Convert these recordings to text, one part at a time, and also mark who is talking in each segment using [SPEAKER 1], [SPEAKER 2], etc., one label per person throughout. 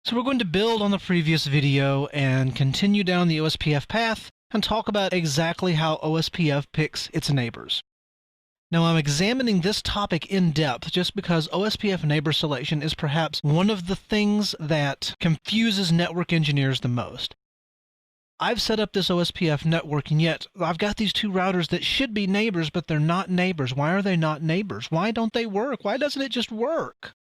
[SPEAKER 1] So we're going to build on the previous video and continue down the OSPF path and talk about exactly how OSPF picks its neighbors. Now I'm examining this topic in depth just because OSPF neighbor selection is perhaps one of the things that confuses network engineers the most. I've set up this OSPF network, and yet I've got these two routers that should be neighbors, but they're not neighbors. Why are they not neighbors? Why don't they work? Why doesn't it just work?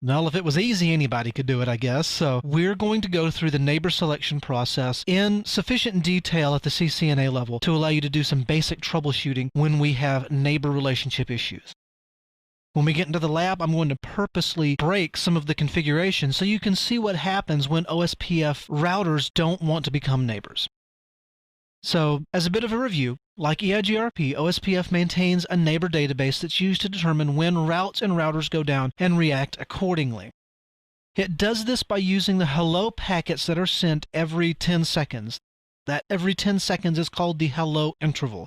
[SPEAKER 1] Well, if it was easy, anybody could do it, I guess. So we're going to go through the neighbor selection process in sufficient detail at the CCNA level to allow you to do some basic troubleshooting when we have neighbor relationship issues. When we get into the lab, I'm going to purposely break some of the configuration so you can see what happens when OSPF routers don't want to become neighbors. So, as a bit of a review, like EIGRP, OSPF maintains a neighbor database that's used to determine when routes and routers go down and react accordingly. It does this by using the hello packets that are sent every 10 seconds. That every 10 seconds is called the hello interval.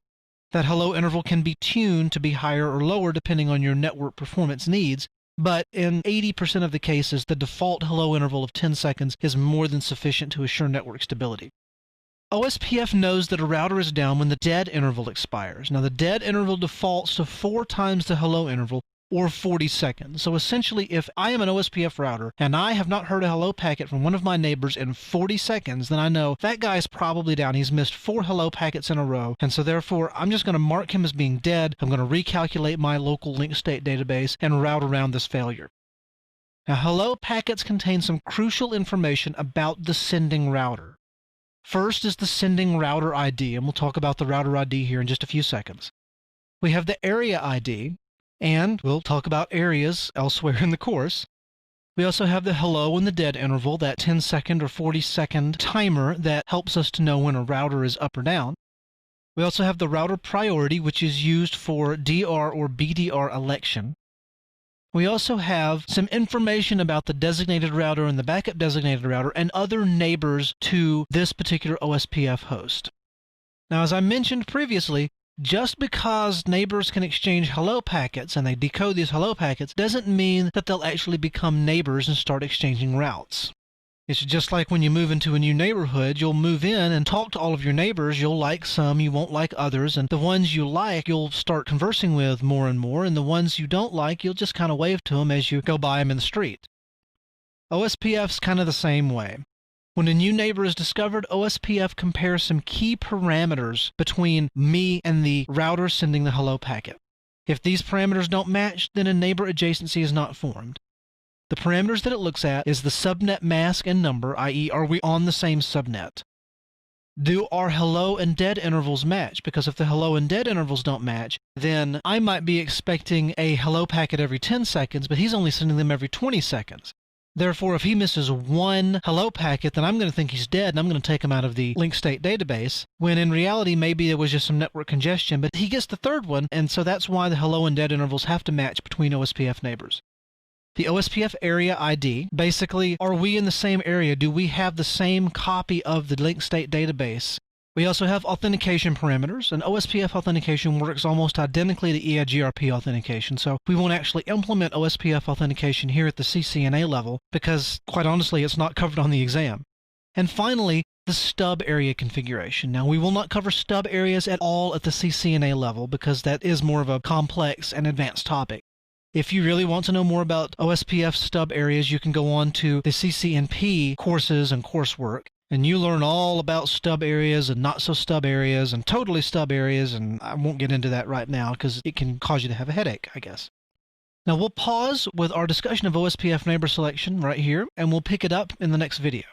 [SPEAKER 1] That hello interval can be tuned to be higher or lower depending on your network performance needs, but in 80% of the cases, the default hello interval of 10 seconds is more than sufficient to assure network stability. OSPF knows that a router is down when the dead interval expires. Now, the dead interval defaults to 4 times the hello interval, or 40 seconds. So essentially, if I am an OSPF router and I have not heard a hello packet from one of my neighbors in 40 seconds, then I know that guy's probably down. He's missed 4 hello packets in a row, and so therefore I'm just going to mark him as being dead. I'm going to recalculate my local link state database and route around this failure. Now, hello packets contain some crucial information about the sending router. First is the sending router ID, and we'll talk about the router ID here in just a few seconds. We have the area ID, and we'll talk about areas elsewhere in the course. We also have the hello and the dead interval, that 10-second or 40-second timer that helps us to know when a router is up or down. We also have the router priority, which is used for DR or BDR election. We also have some information about the designated router and the backup designated router and other neighbors to this particular OSPF host. Now, as I mentioned previously, just because neighbors can exchange hello packets and they decode these hello packets doesn't mean that they'll actually become neighbors and start exchanging routes. It's just like when you move into a new neighborhood, you'll move in and talk to all of your neighbors. You'll like some, you won't like others, and the ones you like, you'll start conversing with more and more, and the ones you don't like, you'll just kind of wave to them as you go by them in the street. OSPF's kind of the same way. When a new neighbor is discovered, OSPF compares some key parameters between me and the router sending the hello packet. If these parameters don't match, then a neighbor adjacency is not formed. The parameters that it looks at is the subnet mask and number, i.e., are we on the same subnet? Do our hello and dead intervals match? Because if the hello and dead intervals don't match, then I might be expecting a hello packet every 10 seconds, but he's only sending them every 20 seconds. Therefore, if he misses one hello packet, then I'm going to think he's dead, and I'm going to take him out of the link state database, when in reality, maybe there was just some network congestion, but he gets the third one, and so that's why the hello and dead intervals have to match between OSPF neighbors. The OSPF area ID, basically, are we in the same area? Do we have the same copy of the link state database? We also have authentication parameters, and OSPF authentication works almost identically to EIGRP authentication, so we won't actually implement OSPF authentication here at the CCNA level because, quite honestly, it's not covered on the exam. And finally, the stub area configuration. Now, we will not cover stub areas at all at the CCNA level because that is more of a complex and advanced topic. If you really want to know more about OSPF stub areas, you can go on to the CCNP courses and coursework, and you learn all about stub areas and not so stub areas and totally stub areas, and I won't get into that right now because it can cause you to have a headache, I guess. Now we'll pause with our discussion of OSPF neighbor selection right here, and we'll pick it up in the next video.